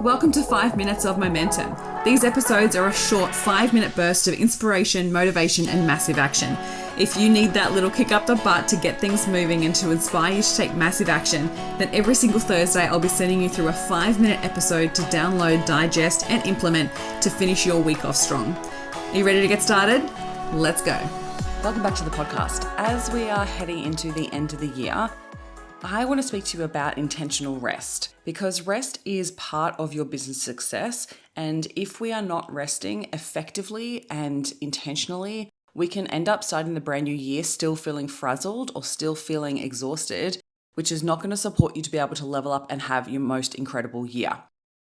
Welcome to 5 Minutes of Momentum. These episodes are a short 5-minute burst of inspiration, motivation, and massive action. If you need that little kick up the butt to get things moving and to inspire you to take massive action, then every single Thursday I'll be sending you through a 5-minute episode to download, digest, and implement to finish your week off strong. Are you ready to get started? Let's go. Welcome back to the podcast. As we are heading into the end of the year, I want to speak to you about intentional rest, because rest is part of your business success. And if we are not resting effectively and intentionally, we can end up starting the brand new year still feeling frazzled or still feeling exhausted, which is not going to support you to be able to level up and have your most incredible year.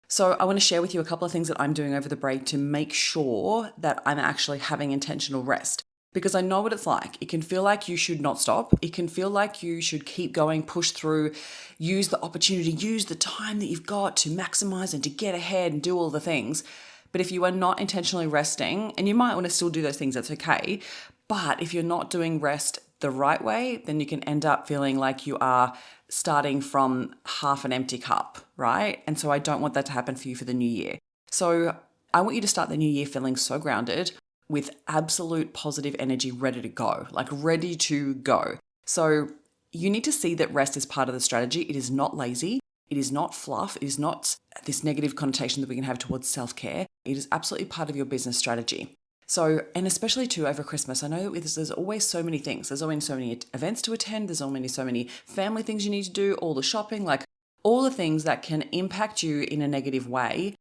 So I want to share with you a couple of things that I'm doing over the break to make sure that I'm actually having intentional rest. Because I know what it's like. It can feel like you should not stop. It can feel like you should keep going, push through, use the opportunity, use the time that you've got to maximize and to get ahead and do all the things. But if you are not intentionally resting, and you might want to still do those things, that's okay. But if you're not doing rest the right way, then you can end up feeling like you are starting from half an empty cup, right? And so I don't want that to happen for you for the new year. So I want you to start the new year feeling so grounded, with absolute positive energy, ready to go, like ready to go. So you need to see that rest is part of the strategy. It is not lazy. It is not fluff. It is not this negative connotation that we can have towards self-care. It is absolutely part of your business strategy. So, and especially too over Christmas, I know that there's always so many things. There's always so many events to attend. There's always so many family things you need to do, all the shopping, like all the things that can impact you in a negative way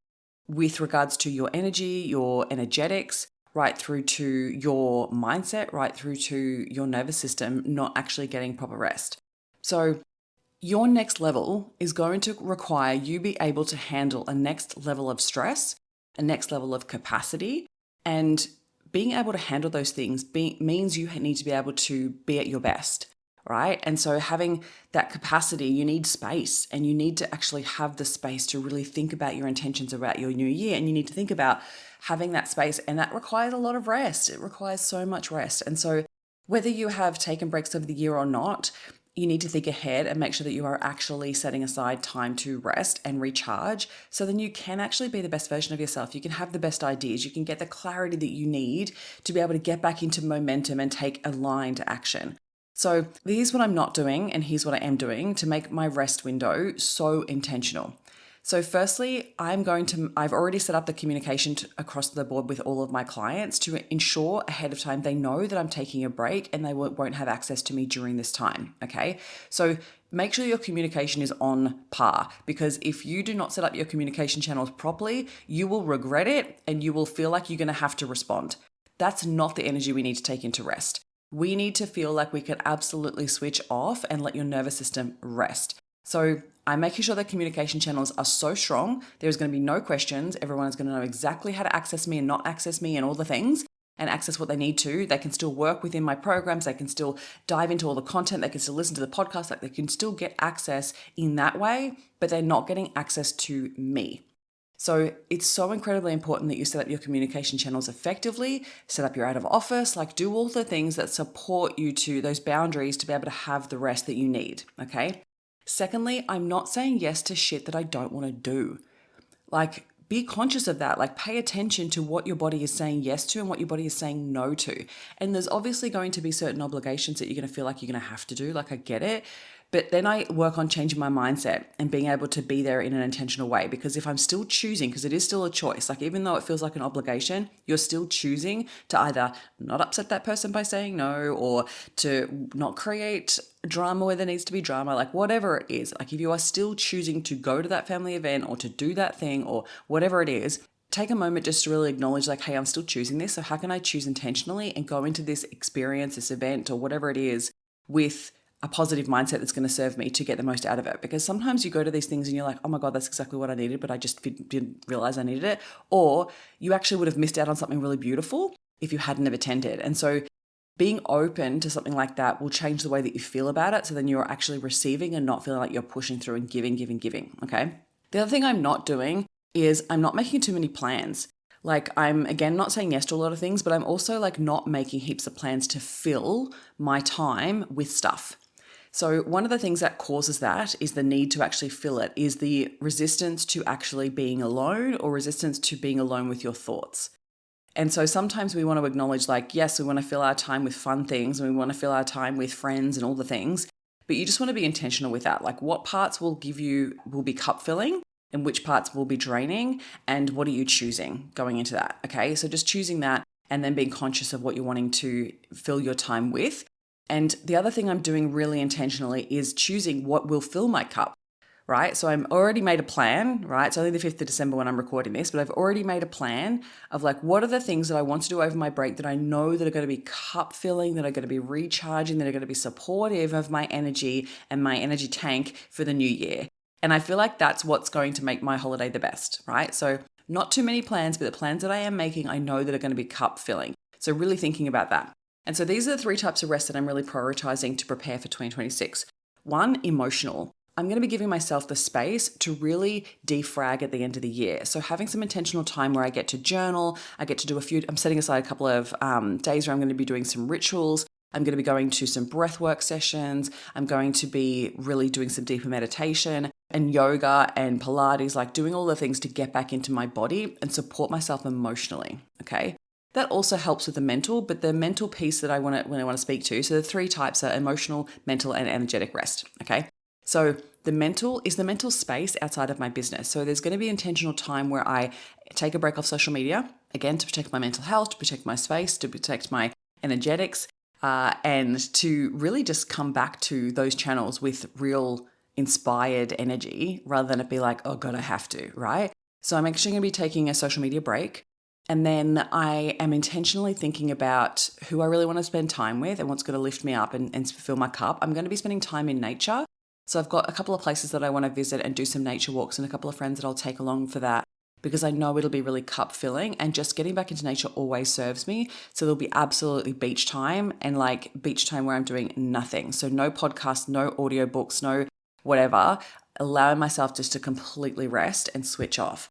with regards to your energy, your energetics, right through to your mindset, right through to your nervous system not actually getting proper rest. So your next level is going to require you be able to handle a next level of stress, a next level of capacity, and being able to handle those things means you need to be able to be at your best, right? And so having that capacity, you need space, and you need to actually have the space to really think about your intentions about your new year. And you need to think about having that space, and that requires a lot of rest. It requires so much rest. And so whether you have taken breaks over the year or not, you need to think ahead and make sure that you are actually setting aside time to rest and recharge, so then you can actually be the best version of yourself. You can have the best ideas. You can get the clarity that you need to be able to get back into momentum and take aligned action. So here's what I'm not doing, and here's what I am doing to make my rest window so intentional. So firstly, I've already set up the communication across the board with all of my clients to ensure ahead of time they know that I'm taking a break and they won't have access to me during this time, okay? So make sure your communication is on par, because if you do not set up your communication channels properly, you will regret it and you will feel like you're going to have to respond. That's not the energy we need to take into rest. We need to feel like we can absolutely switch off and let your nervous system rest. So I'm making sure that communication channels are so strong. There's going to be no questions. Everyone is going to know exactly how to access me and not access me and all the things, and access what they need to. They can still work within my programs. They can still dive into all the content. They can still listen to the podcast. Like, they can still get access in that way, but they're not getting access to me. So it's so incredibly important that you set up your communication channels effectively, set up your out of office, like do all the things that support you to those boundaries to be able to have the rest that you need, okay? Secondly, I'm not saying yes to shit that I don't want to do. Like, be conscious of that. Like, pay attention to what your body is saying yes to and what your body is saying no to. And there's obviously going to be certain obligations that you're going to feel like you're going to have to do. Like, I get it. But then I work on changing my mindset and being able to be there in an intentional way. Because if I'm still choosing, because it is still a choice, like even though it feels like an obligation, you're still choosing to either not upset that person by saying no, or to not create drama where there needs to be drama, like whatever it is. Like if you are still choosing to go to that family event or to do that thing or whatever it is, take a moment just to really acknowledge like, hey, I'm still choosing this. So how can I choose intentionally and go into this experience, this event or whatever it is with a positive mindset that's going to serve me to get the most out of it? Because sometimes you go to these things and you're like, oh my God, that's exactly what I needed, but I just didn't realize I needed it. Or you actually would have missed out on something really beautiful if you hadn't have attended. And so being open to something like that will change the way that you feel about it. So then you're actually receiving and not feeling like you're pushing through and giving. Okay. The other thing I'm not doing is I'm not making too many plans. Like I'm, again, not saying yes to a lot of things, but I'm also like not making heaps of plans to fill my time with stuff. So one of the things that causes that is the need to actually fill it, is the resistance to actually being alone or resistance to being alone with your thoughts. And so sometimes we want to acknowledge, like, yes, we want to fill our time with fun things and we want to fill our time with friends and all the things, but you just want to be intentional with that. Like, what parts will be cup filling and which parts will be draining, and what are you choosing going into that? Okay. So just choosing that and then being conscious of what you're wanting to fill your time with. And the other thing I'm doing really intentionally is choosing what will fill my cup. Right? So I'm already made a plan, right? It's only the 5th of December when I'm recording this, but I've already made a plan of like, what are the things that I want to do over my break that I know that are going to be cup filling, that are going to be recharging, that are going to be supportive of my energy and my energy tank for the new year. And I feel like that's what's going to make my holiday the best, right? So not too many plans, but the plans that I am making, I know that are going to be cup filling. So really thinking about that. And so these are the 3 types of rest that I'm really prioritizing to prepare for 2026. 1, emotional. I'm going to be giving myself the space to really defrag at the end of the year. So having some intentional time where I get to journal, I'm setting aside a couple of days where I'm going to be doing some rituals. I'm going to be going to some breathwork sessions. I'm going to be really doing some deeper meditation and yoga and Pilates, like doing all the things to get back into my body and support myself emotionally. Okay. That also helps with the mental, but the mental piece that I want to speak to. So the 3 types are emotional, mental, and energetic rest. Okay. So the mental is the mental space outside of my business. So there's going to be intentional time where I take a break off social media, again, to protect my mental health, to protect my space, to protect my energetics, and to really just come back to those channels with real inspired energy rather than it be like, oh God, I have to, right? So I'm actually going to be taking a social media break. And then I am intentionally thinking about who I really want to spend time with and what's going to lift me up and fill my cup. I'm going to be spending time in nature. So I've got a couple of places that I want to visit and do some nature walks, and a couple of friends that I'll take along for that, because I know it'll be really cup filling, and just getting back into nature always serves me. So there'll be absolutely beach time, and like beach time where I'm doing nothing. So no podcasts, no audiobooks, no whatever, allowing myself just to completely rest and switch off.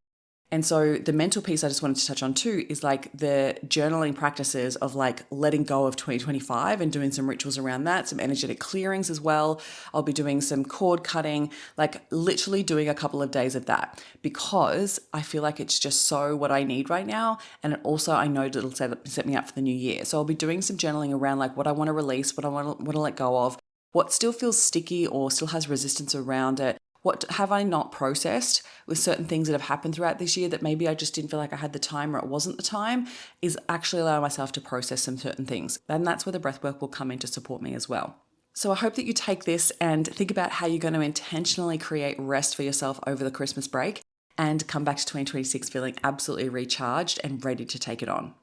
And so the mental piece I just wanted to touch on too is like the journaling practices of like letting go of 2025 and doing some rituals around that, some energetic clearings as well. I'll be doing some cord cutting, like literally doing a couple of days of that, because I feel like it's just so what I need right now. And also I know that it'll set me up for the new year. So I'll be doing some journaling around like what I want to release, what I want to let go of, what still feels sticky or still has resistance around it. What have I not processed with certain things that have happened throughout this year that maybe I just didn't feel like I had the time or it wasn't the time, is actually allowing myself to process some certain things. And that's where the breathwork will come in to support me as well. So I hope that you take this and think about how you're going to intentionally create rest for yourself over the Christmas break and come back to 2026 feeling absolutely recharged and ready to take it on.